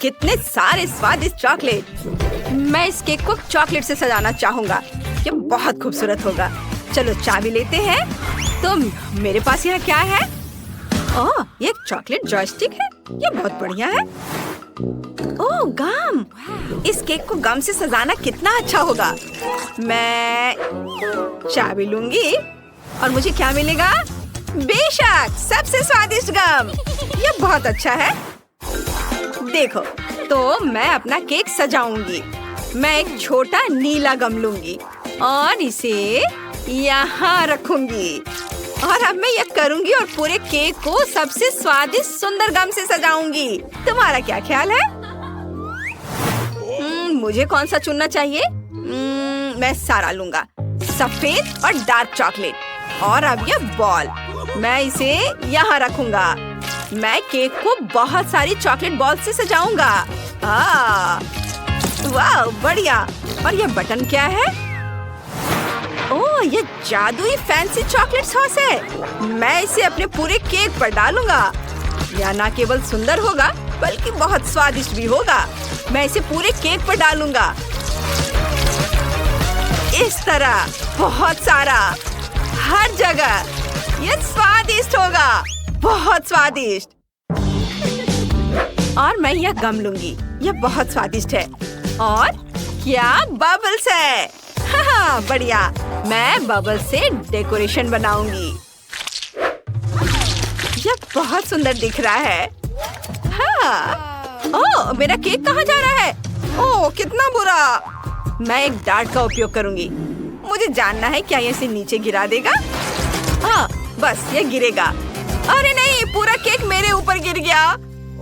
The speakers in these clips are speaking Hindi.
कितने सारे स्वादिष्ट चॉकलेट। मैं इस केक को चॉकलेट से सजाना चाहूँगा। ये बहुत खूबसूरत होगा। चलो चाबी लेते हैं। तो मेरे पास यहाँ क्या है? ओह, ये एक चॉकलेट जॉयस्टिक है। ये बहुत बढ़िया है। ओह, गम। इस केक को गम से सजाना कितना अच्छा होगा। मैं चाबी लूंगी और मुझे क्या मिलेगा? बेशक सबसे स्वादिष्ट गम। ये बहुत अच्छा है। देखो, तो मैं अपना केक सजाऊंगी। मैं एक छोटा नीला गम लूंगी और इसे यहाँ रखूंगी। और अब मैं यह करूंगी और पूरे केक को सबसे स्वादिष्ट सुंदर गम से सजाऊंगी। तुम्हारा क्या ख्याल है? मुझे कौन सा चुनना चाहिए? मैं सारा लूंगा, सफेद और डार्क चॉकलेट। और अब यह बॉल, मैं इसे यहाँ रखूंगा। मैं केक को बहुत सारी चॉकलेट बॉल से सजाऊंगा। वाह, बढ़िया। और यह बटन क्या है? ओह, ये जादुई फैंसी चॉकलेट सॉस है। मैं इसे अपने पूरे केक पर डालूंगा। यह न केवल सुंदर होगा बल्कि बहुत स्वादिष्ट भी होगा। मैं इसे पूरे केक पर डालूंगा। इस तरह बहुत सारा, हर जगह। यह स्वादिष्ट होगा, बहुत स्वादिष्ट। और मैं यह गम लूंगी। यह बहुत स्वादिष्ट है। और क्या बबल्स है। हाँ, बढ़िया। मैं बबल से डेकोरेशन बनाऊंगी। यह बहुत सुंदर दिख रहा है। हाँ। ओह, मेरा केक कहाँ जा रहा है? ओह, कितना बुरा। मैं एक डार्ट का उपयोग करूंगी। मुझे जानना है क्या यह इसे नीचे गिरा देगा? हाँ, बस यह गिरेगा। अरे नहीं, पूरा केक मेरे ऊपर गिर गया।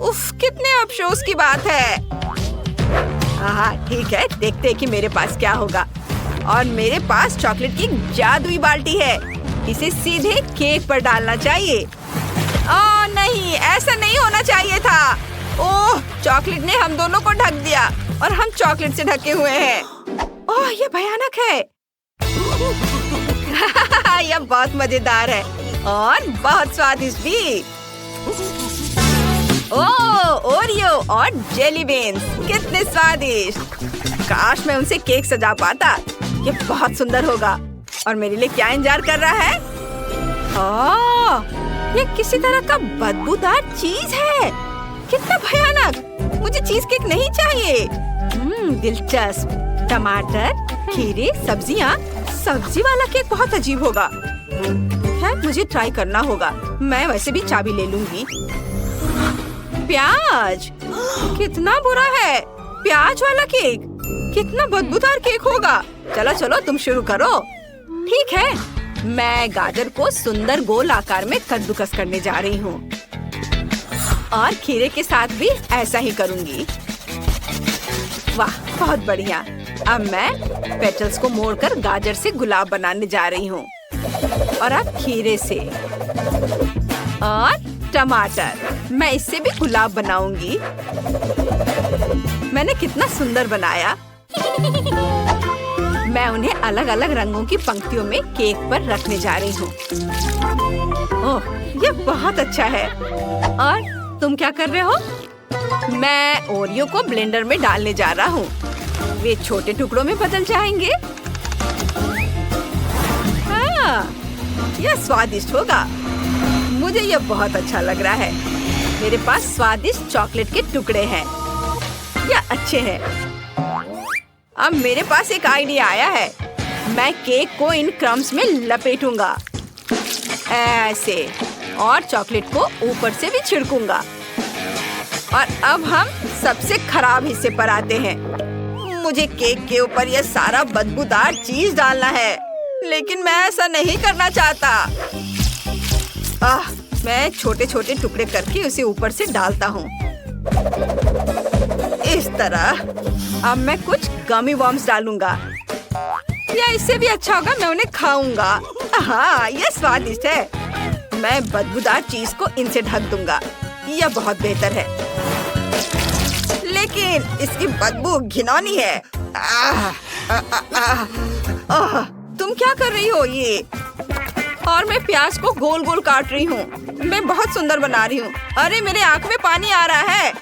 उफ, कितने अफसोस की बात है। हाँ, ठीक है, देखते हैं कि मेरे पास क्या होगा। और मेरे पास चॉकलेट की जादुई बाल्टी है। इसे सीधे केक पर डालना चाहिए। ओह नहीं, ऐसा नहीं होना चाहिए था। ओह, चॉकलेट ने हम दोनों को ढक दिया और हम चॉकलेट से ढके हुए हैं। ओह, ये भयानक है। यह बहुत मजेदार है और बहुत स्वादिष्ट भी। ओह, ओरियो और जेली बीन्स, कितने स्वादिष्ट। काश मैं उनसे केक सजा पाता। ये बहुत सुंदर होगा। और मेरे लिए क्या इंतजार कर रहा है? ओह, ये किसी तरह का बदबूदार चीज है। कितना भयानक। मुझे चीज केक नहीं चाहिए। दिलचस्प। टमाटर, खीरे, सब्जियाँ। सब्जी वाला केक बहुत अजीब होगा। है, मुझे ट्राई करना होगा। मैं वैसे भी चाबी ले लूंगी। प्याज, कितना बुरा है। प्याज वाला केक, कितना बदबूदार केक होगा। चलो चलो, तुम शुरू करो। ठीक है, मैं गाजर को सुंदर गोल आकार में कद्दूकस करने जा रही हूँ। और खीरे के साथ भी ऐसा ही करूँगी। वाह, बहुत बढ़िया। अब मैं पेटल्स को मोड़कर गाजर से गुलाब बनाने जा रही हूँ। और अब खीरे से और टमाटर, मैं इससे भी गुलाब बनाऊंगी। मैंने कितना सुंदर बनाया। मैं उन्हें अलग अलग रंगों की पंक्तियों में केक पर रखने जा रही हूँ। ओह, ये बहुत अच्छा है। और तुम क्या कर रहे हो? मैं ओरियो को ब्लेंडर में डालने जा रहा हूँ। वे छोटे टुकड़ों में बदल जाएंगे। हाँ, यह स्वादिष्ट होगा। मुझे यह बहुत अच्छा लग रहा है। मेरे पास स्वादिष्ट चॉकलेट के टुकड़े हैं। यह अच्छे हैं। अब मेरे पास एक आइडिया आया है। मैं केक को इन क्रम्स में लपेटूंगा ऐसे, और चॉकलेट को ऊपर से भी छिड़कूंगा। और अब हम सबसे खराब हिस्से पर आते हैं। मुझे केक के ऊपर यह सारा बदबूदार चीज डालना है, लेकिन मैं ऐसा नहीं करना चाहता। मैं छोटे छोटे टुकड़े करके उसे ऊपर से डालता हूँ, इस तरह। अब मैं कुछ गमी वर्म्स डालूंगा। या इससे भी अच्छा होगा, मैं उन्हें खाऊंगा। हाँ, यह स्वादिष्ट है। मैं बदबूदार चीज को इनसे ढक दूंगा। यह बहुत बेहतर है, लेकिन इसकी बदबू घिनौनी है। तुम क्या कर रही हो ये? और मैं प्याज को गोल गोल काट रही हूँ। मैं बहुत सुंदर बना रही हूँ। अरे, मेरे आँख में पानी आ रहा है।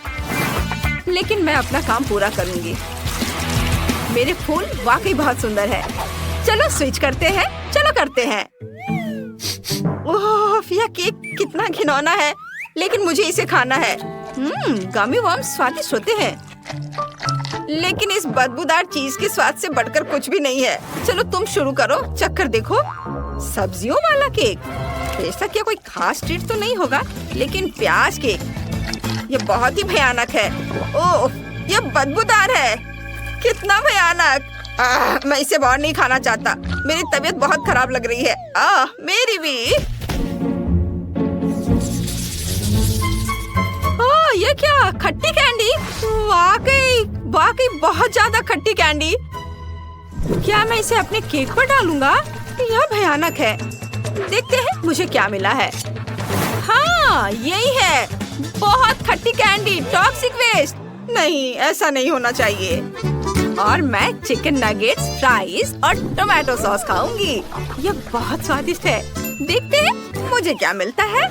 लेकिन मैं अपना काम पूरा करूंगी। मेरे फूल वाकई बहुत सुंदर है। चलो स्विच करते हैं, चलो करते हैं। ओह, यह केक कितना घिनौना है, लेकिन मुझे इसे खाना है। गमी वर्म्स स्वादिष्ट होते हैं, लेकिन इस बदबूदार चीज के स्वाद से बढ़कर कुछ भी नहीं है। चलो तुम शुरू करो, चक्कर देखो। सब्जियों वाला केक, ऐसा क्या कोई खास ट्रीट तो नहीं होगा, लेकिन प्याज केक ये बहुत ही भयानक है। ओह, ये बदबूदार है, कितना भयानक। मैं इसे और नहीं खाना चाहता। मेरी तबीयत बहुत खराब लग रही है। मेरी भी। ओह, ये क्या, खट्टी कैंडी? वाकई वाकई बहुत ज्यादा खट्टी कैंडी। क्या मैं इसे अपने केक पर डालूंगा? यह भयानक है। देखते हैं मुझे क्या मिला है। हाँ, यही है, बहुत खट्टी कैंडी, टॉक्सिक वेस्ट। नहीं, ऐसा नहीं होना चाहिए। और मैं चिकन नगेट्स, फ्राइज और टोमेटो सॉस खाऊंगी। यह बहुत स्वादिष्ट है। देखते हैं मुझे क्या मिलता है।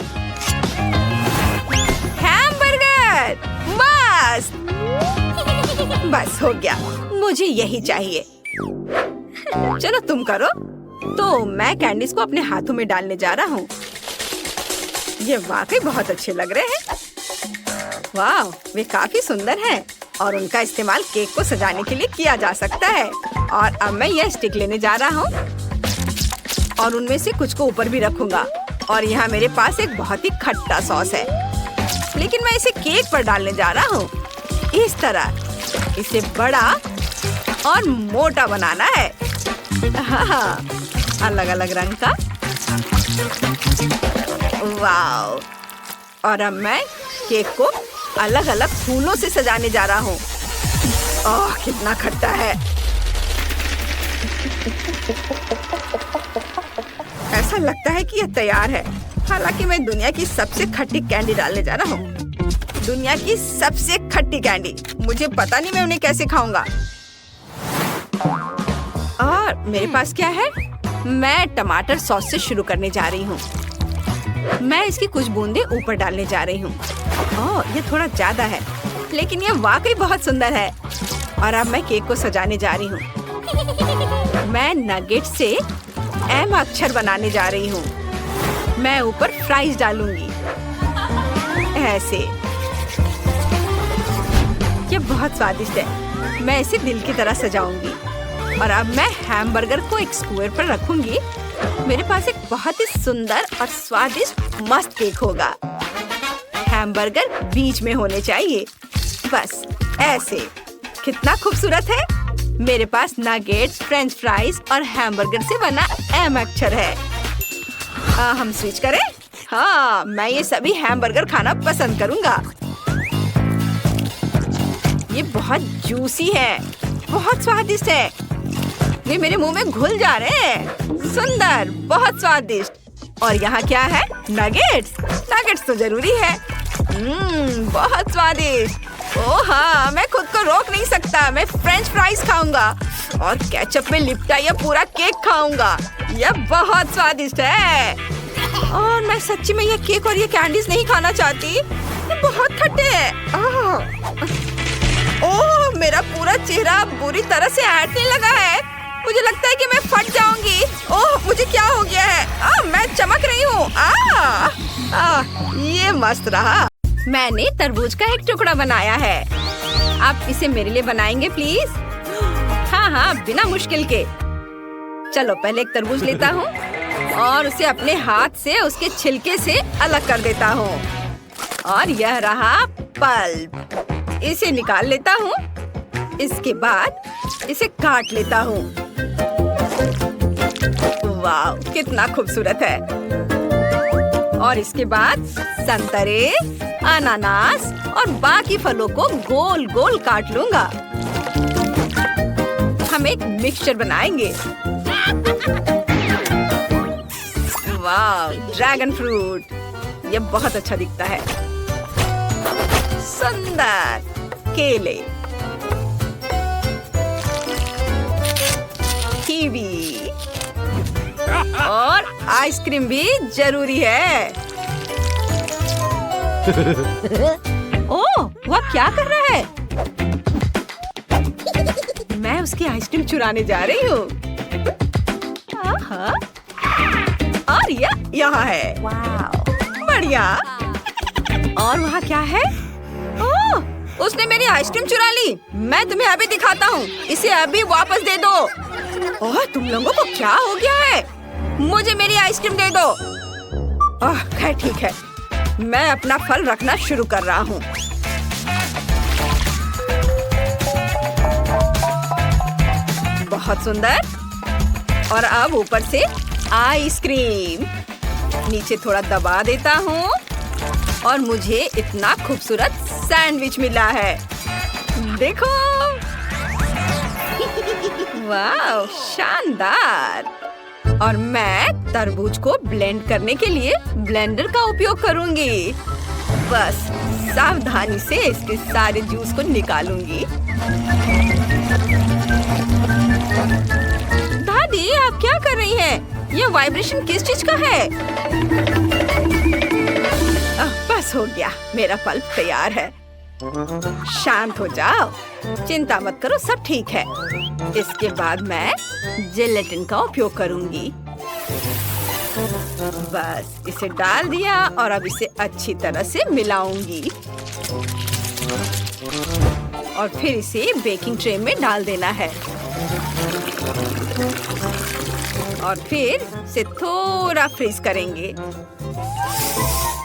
हैमबर्गर, बस हो गया, मुझे यही चाहिए। चलो तुम करो। तो मैं कैंडीज को अपने हाथों में डालने जा रहा हूँ। ये वाकई बहुत अच्छे लग रहे हैं। वाह, वे काफी सुंदर हैं और उनका इस्तेमाल केक को सजाने के लिए किया जा सकता है। और अब मैं यह स्टिक लेने जा रहा हूँ और उनमें से कुछ को ऊपर भी रखूंगा। और यहाँ मेरे पास एक बहुत ही खट्टा सॉस है, लेकिन मैं इसे केक पर डालने जा रहा हूँ। इस तरह इसे बड़ा और मोटा बनाना है। हाँ, अलग अलग रंग का। वाह, और अब मैं केक को अलग अलग फूलों से सजाने जा रहा हूँ। ओह, कितना खट्टा है। ऐसा लगता है कि यह तैयार है। हालांकि मैं दुनिया की सबसे खट्टी कैंडी डालने जा रहा हूँ। दुनिया की सबसे खट्टी कैंडी। मुझे पता नहीं मैं उन्हें कैसे खाऊंगा। और मेरे पास क्या है? मैं टमाटर सॉस से शुरू करने जा रही हूँ। मैं इसकी कुछ बूंदें ऊपर डालने जा रही हूँ। ओह, ये थोड़ा ज्यादा है, लेकिन ये वाकई बहुत सुंदर है। और अब मैं केक को सजाने जा रही हूँ। मैं नगेट से एम अक्षर बनाने जा रही हूँ। मैं ऊपर फ्राइज डालूंगी, ऐसे। ये बहुत स्वादिष्ट है। मैं इसे दिल की तरह सजाऊंगी। और अब मैं हैमबर्गर को एक स्क्वायर पर रखूंगी। मेरे पास एक बहुत ही सुंदर और स्वादिष्ट मस्त केक होगा। हैमबर्गर बीच में होने चाहिए, बस ऐसे। कितना खूबसूरत है। मेरे पास नगेट्स, फ्रेंच फ्राइज और हैमबर्गर से बना एम अक्षर है। हम स्विच करें? हाँ, मैं ये सभी हैमबर्गर खाना पसंद करूंगा। ये बहुत जूसी है, बहुत स्वादिष्ट है। वे मेरे मुंह में घुल जा रहे हैं। सुंदर, बहुत स्वादिष्ट। और यहाँ क्या है? नगेट्स। नगेट्स तो जरूरी है। बहुत स्वादिष्ट। ओह हाँ, मैं खुद को रोक नहीं सकता। मैं फ्रेंच फ्राइज खाऊंगा और केचप में लिपटा यह पूरा केक खाऊंगा। यह बहुत स्वादिष्ट है। और मैं सच्ची में यह केक और ये कैंडीज नहीं खाना चाहती। ये बहुत खट्टे हैं। ओह, मेरा पूरा चेहरा बुरी तरह से ऐंठने लगा है। मुझे लगता है कि मैं फट जाऊंगी। ओह, मुझे क्या हो गया है? मैं चमक रही हूँ। ये मस्त रहा। मैंने तरबूज का एक टुकड़ा बनाया है। आप इसे मेरे लिए बनाएंगे प्लीज? हाँ, बिना मुश्किल के। चलो पहले एक तरबूज लेता हूँ और उसे अपने हाथ से उसके छिलके से अलग कर देता हूँ। और यह रहा पल्प। इसे निकाल लेता हूँ। इसके बाद इसे काट लेता हूँ। वाह, कितना खूबसूरत है। और इसके बाद संतरे, अनानास और बाकी फलों को गोल गोल काट लूंगा। हम एक मिक्सचर बनाएंगे। वाह, ड्रैगन फ्रूट। यह बहुत अच्छा दिखता है। सुंदर केले, कीवी और आइसक्रीम भी जरूरी है। ओह, वह क्या कर रहा है? उसकी आइसक्रीम चुराने जा रही हूँ। आहा, और यह यहाँ है। बढ़िया। और वहाँ क्या है? ओह, उसने मेरी आइसक्रीम चुरा ली। मैं तुम्हें अभी दिखाता हूँ। इसे अभी वापस दे दो। ओह, तुम लोगों को क्या हो गया है? मुझे मेरी आइसक्रीम दे दो। ओह, खैर ठीक है। मैं अपना फल रखना शुरू कर रहा हूँ। बहुत सुंदर। और अब ऊपर से आइसक्रीम। नीचे थोड़ा दबा देता हूँ और मुझे इतना खूबसूरत सैंडविच मिला है। देखो, वाह, शानदार। और मैं तरबूज को ब्लेंड करने के लिए ब्लेंडर का उपयोग करूंगी। बस सावधानी से इसके सारे जूस को निकालूंगी। दादी, आप क्या कर रही हैं? ये वाइब्रेशन किस चीज का है? बस हो गया, मेरा पल्प तैयार है। शांत हो जाओ, चिंता मत करो, सब ठीक है। इसके बाद मैं जेलेटिन का उपयोग करूंगी। बस इसे डाल दिया और अब इसे अच्छी तरह से मिलाऊंगी और फिर इसे बेकिंग ट्रे में डाल देना है और फिर इसे थोड़ा फ्रीज करेंगे।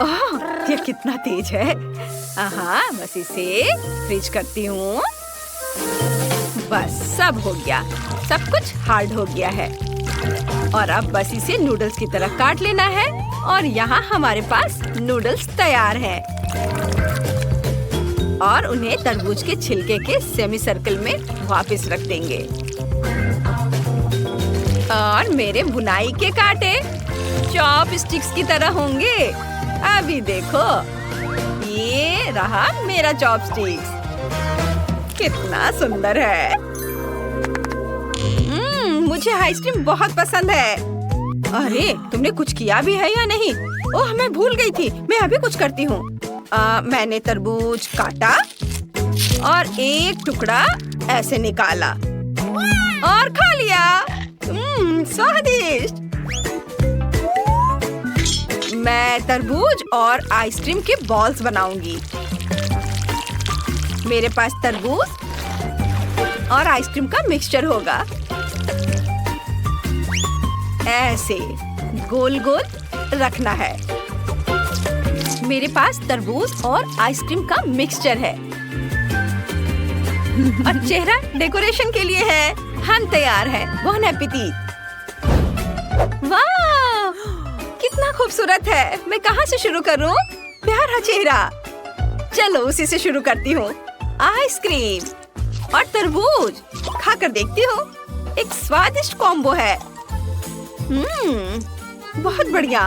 ओह, ये कितना तेज है। बस इसे फ्रीज करती हूँ। बस सब हो गया, सब कुछ हार्ड हो गया है और अब बस इसे नूडल्स की तरह काट लेना है और यहाँ हमारे पास नूडल्स तैयार हैं। और उन्हें तरबूज के छिलके के सेमी सर्कल में वापस रख देंगे। और मेरे बुनाई के कांटे चॉपस्टिक्स की तरह होंगे। अभी देखो, ये रहा मेरा चॉपस्टिक्स। कितना सुंदर है। मुझे आइसक्रीम बहुत पसंद है। अरे, तुमने कुछ किया भी है या नहीं? ओह, मैं भूल गई थी। मैं अभी कुछ करती हूँ। मैंने तरबूज काटा और एक टुकड़ा ऐसे निकाला और खा लिया। स्वादिष्ट। मैं तरबूज और आइसक्रीम के बॉल्स बनाऊंगी। मेरे पास तरबूज और आइसक्रीम का मिक्सचर होगा। ऐसे गोल गोल रखना है। मेरे पास तरबूज और आइसक्रीम का मिक्सचर है और चेहरा डेकोरेशन के लिए है। हम तैयार हैं। Bone appétit. वाह, कितना खूबसूरत है। मैं कहाँ से शुरू करूँ? प्यारा चेहरा। चलो उसी से शुरू करती हूँ। आइसक्रीम और तरबूज खाकर देखती हूँ। एक स्वादिष्ट कॉम्बो है। बहुत बढ़िया।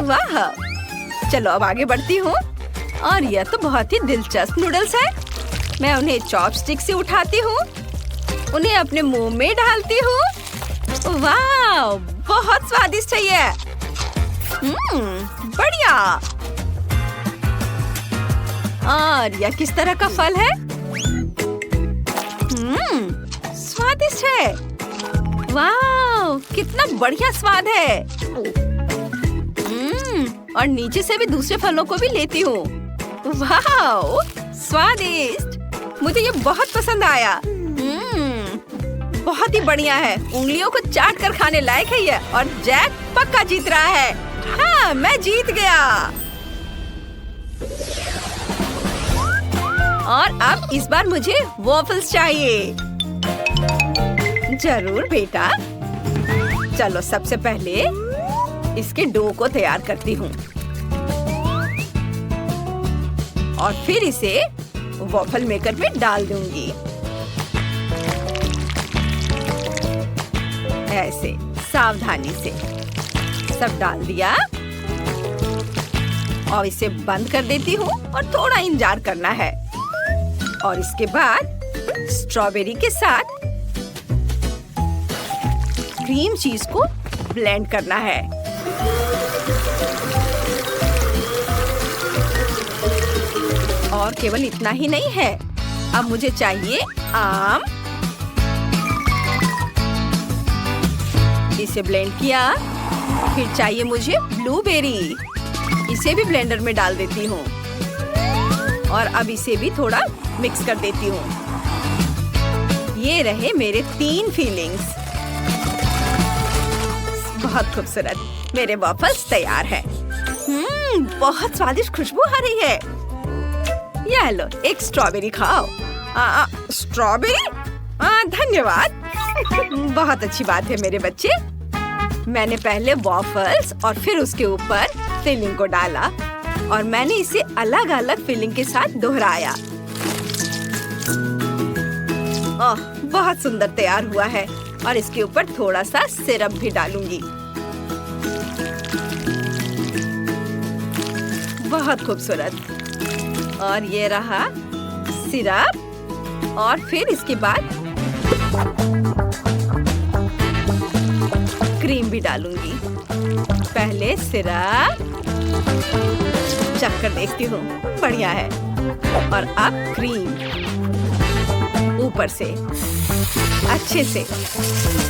वाह, चलो अब आगे बढ़ती हूँ। और यह तो बहुत ही दिलचस्प नूडल्स है। मैं उन्हें चॉपस्टिक से उठाती हूँ, उन्हें अपने मुंह में डालती हूँ। वाह, बहुत स्वादिष्ट है ये। बढ़िया। और यह किस तरह का फल है? स्वादिष्ट है। वाह, कितना बढ़िया स्वाद है। और नीचे से भी दूसरे फलों को भी लेती हूँ। वाह, स्वादिष्ट। मुझे ये बहुत पसंद आया। बहुत ही बढ़िया है। उंगलियों को चाट कर खाने लायक है ये। और जैक पक्का जीत रहा है। हाँ, मैं जीत गया। और अब इस बार मुझे वॉफल्स चाहिए। जरूर बेटा। चलो सबसे पहले इसके डो को तैयार करती हूँ और फिर इसे वॉफल मेकर में डाल दूंगी। ऐसे सावधानी से सब डाल दिया और इसे बंद कर देती हूँ और थोड़ा इंतजार करना है। और इसके बाद स्ट्रॉबेरी के साथ क्रीम चीज को ब्लेंड करना है। और केवल इतना ही नहीं है, अब मुझे चाहिए आम इसे ब्लेंड किया। फिर चाहिए मुझे ब्लूबेरी, इसे भी ब्लेंडर में डाल देती हूँ और अब इसे भी थोड़ा मिक्स कर देती हूँ। ये रहे मेरे 3 फीलिंग्स। बहुत खूबसूरत, मेरे वॉफल्स तैयार हैं। बहुत स्वादिष्ट खुशबू आ रही है। ये लो, एक स्ट्रॉबेरी खाओ। स्ट्रॉबेरी? धन्यवाद। बहुत अच्छी बात है मेरे बच्चे। मैंने पहले वॉफल्स और फिर उसके ऊपर फिलिंग को डाला और मैंने इसे अलग अलग फिलिंग के साथ दोहराया। बहुत सुंदर तैयार हुआ है और इसके ऊपर थोड़ा सा सिरप भी डालूंगी। बहुत खूबसूरत। और ये रहा सिरप और फिर इसके बाद क्रीम भी डालूंगी। पहले सिरप चख कर देखती हूँ, बढ़िया है। और अब क्रीम ऊपर से अच्छे से,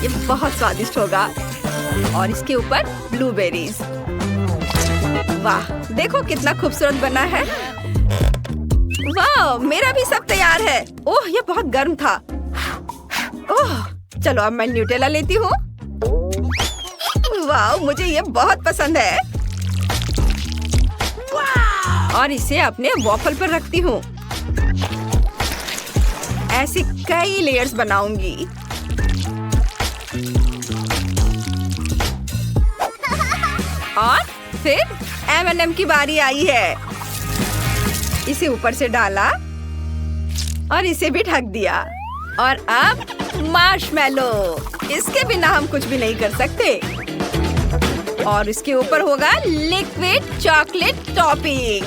ये बहुत स्वादिष्ट होगा। और इसके ऊपर ब्लूबेरीज। वाह, देखो कितना खूबसूरत बना है। वाह, मेरा भी सब तैयार है। ओह, ये बहुत गर्म था। ओह, चलो अब मैं न्यूटेला लेती हूँ। वाह, मुझे ये बहुत पसंद है। और इसे अपने वॉफल पर रखती हूँ। ऐसे कई लेयर्स बनाऊंगी। और फिर M&M की बारी आई है। इसे ऊपर से डाला और इसे भी ढक दिया। और अब मार्शमैलो, इसके बिना हम कुछ भी नहीं कर सकते। और इसके ऊपर होगा लिक्विड चॉकलेट टॉपिंग।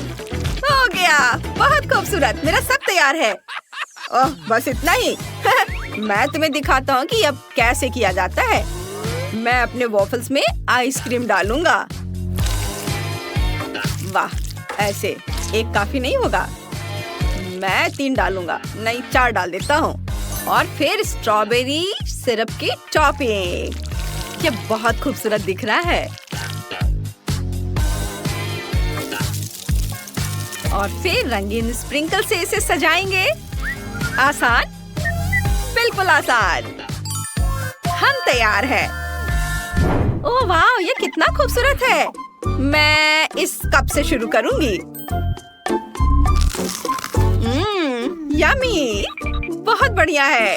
हो गया, बहुत खूबसूरत, मेरा सब तैयार है। ओह, बस इतना ही? मैं तुम्हें दिखाता हूँ कि अब कैसे किया जाता है। मैं अपने वॉफल्स में आइसक्रीम डालूंगा। वाह, ऐसे एक काफी नहीं होगा, मैं 3 डालूंगा, नहीं 4 डाल देता हूँ। और फिर स्ट्रॉबेरी सिरप की टॉपिंग। ये बहुत खूबसूरत दिख रहा है। और फिर रंगीन स्प्रिंकल से इसे सजाएंगे। आसान, बिल्कुल आसान। हम तैयार हैं। ओह वाह, ये कितना खूबसूरत है। मैं इस कप से शुरू करूंगी। यम्मी, बहुत बढ़िया है।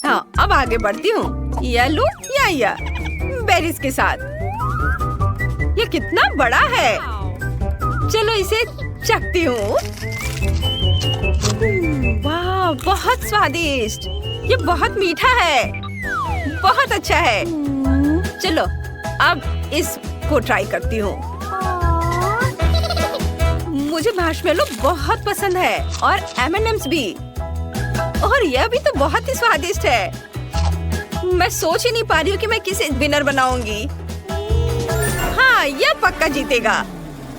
हाँ, अब आगे बढ़ती हूँ। येलो या बेरीज के साथ। ये कितना बड़ा है। चलो इसे चखती हूँ। वाह, बहुत स्वादिष्ट। ये बहुत मीठा है, बहुत अच्छा है। चलो अब इसको ट्राई करती हूँ। मुझे मार्शमेलो बहुत पसंद है और M&Ms भी। और यह भी तो बहुत ही स्वादिष्ट है। मैं सोच ही नहीं पा रही हूँ कि मैं किसे विनर बनाऊंगी। हाँ, यह पक्का जीतेगा।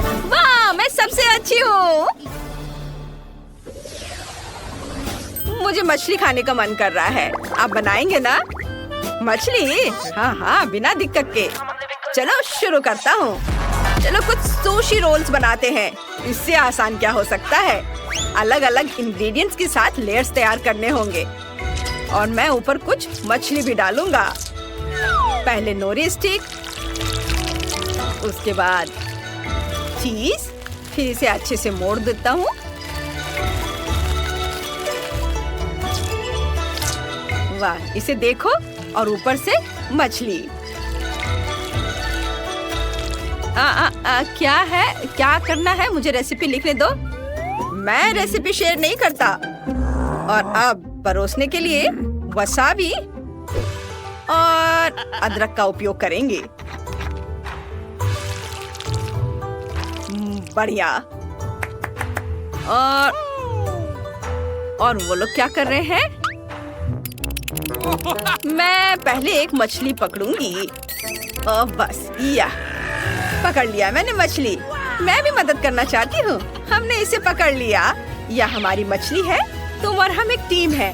वाह, मैं सबसे अच्छी हूँ। मुझे मछली खाने का मन कर रहा है। आप बनाएंगे ना मछली? हाँ हाँ, बिना दिक्कत के। चलो शुरू करता हूँ। चलो कुछ सुशी रोल्स बनाते हैं। इससे आसान क्या हो सकता है। अलग अलग इंग्रेडिएंट्स के साथ लेयर्स तैयार करने होंगे। और मैं ऊपर कुछ मछली भी डालूंगा। पहले नोरी स्टिक, उसके बाद चीज, फिर इसे अच्छे से मोड़ देता हूँ। वाह, इसे देखो, और ऊपर से मछली। क्या है, क्या करना है, मुझे रेसिपी लिखने दो। मैं रेसिपी शेयर नहीं करता। और अब परोसने के लिए वसाबी और अदरक का उपयोग करेंगे। बढ़िया। और वो लोग क्या कर रहे हैं? मैं पहले एक मछली पकड़ूंगी। बस, या पकड़ लिया मैंने मछली। मैं भी मदद करना चाहती हूँ। हमने इसे पकड़ लिया। यह हमारी मछली है। तुम और हम एक टीम है।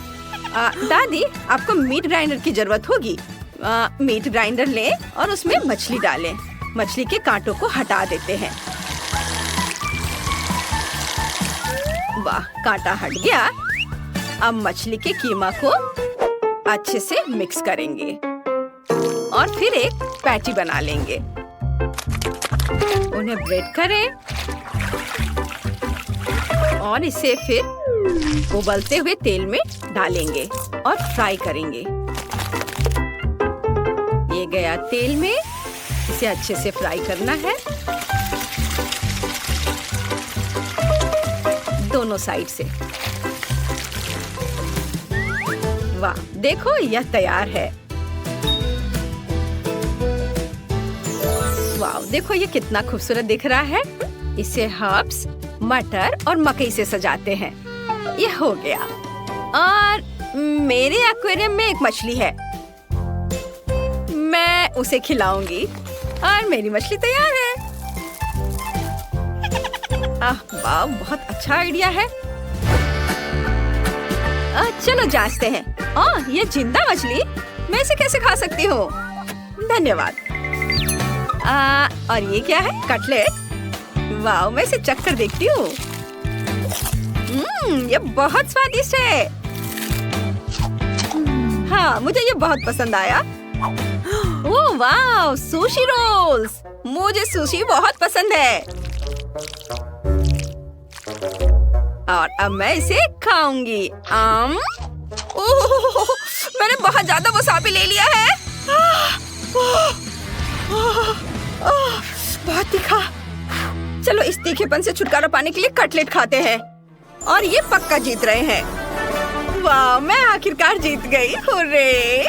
दादी, आपको मीट ग्राइंडर की जरूरत होगी। मीट ग्राइंडर लें और उसमें मछली डालें। मछली के कांटों को हटा देते हैं। वाह, कांटा हट गया। अब मछली के कीमा को अच्छे से मिक्स करेंगे और फिर एक पैटी बना लेंगे। उन्हें ब्रेड करें और इसे फिर उबलते हुए तेल में डालेंगे और फ्राई करेंगे। ये गया तेल में, इसे अच्छे से फ्राई करना है दोनों साइड से। वाह, देखो यह तैयार है। वाह, देखो ये कितना खूबसूरत दिख रहा है। इसे हर्ब्स, मटर और मकई से सजाते हैं। ये हो गया। और मेरे एक्वेरियम में एक मछली है, मैं उसे खिलाऊंगी और मेरी मछली तैयार है। वाह, बहुत अच्छा आइडिया है। चलो जांचते हैं। ये जिंदा मछली, मैं इसे कैसे खा सकती हूँ? धन्यवाद। और ये क्या है? कटलेट। वाह, मैं इसे चख कर देखती हूँ। ये बहुत स्वादिष्ट है। हाँ, मुझे ये बहुत पसंद आया। ओह वाह, सुशी रोल्स। मुझे सुशी बहुत पसंद है और अब मैं इसे खाऊंगी। ओह, मैंने बहुत ज्यादा वसाबी ले लिया है। बहुत तीखा। चलो इस तीखेपन से छुटकारा पाने के लिए कटलेट खाते हैं। और ये पक्का जीत रहे हैं। वाह, मैं आखिरकार जीत गई। हुर्रे!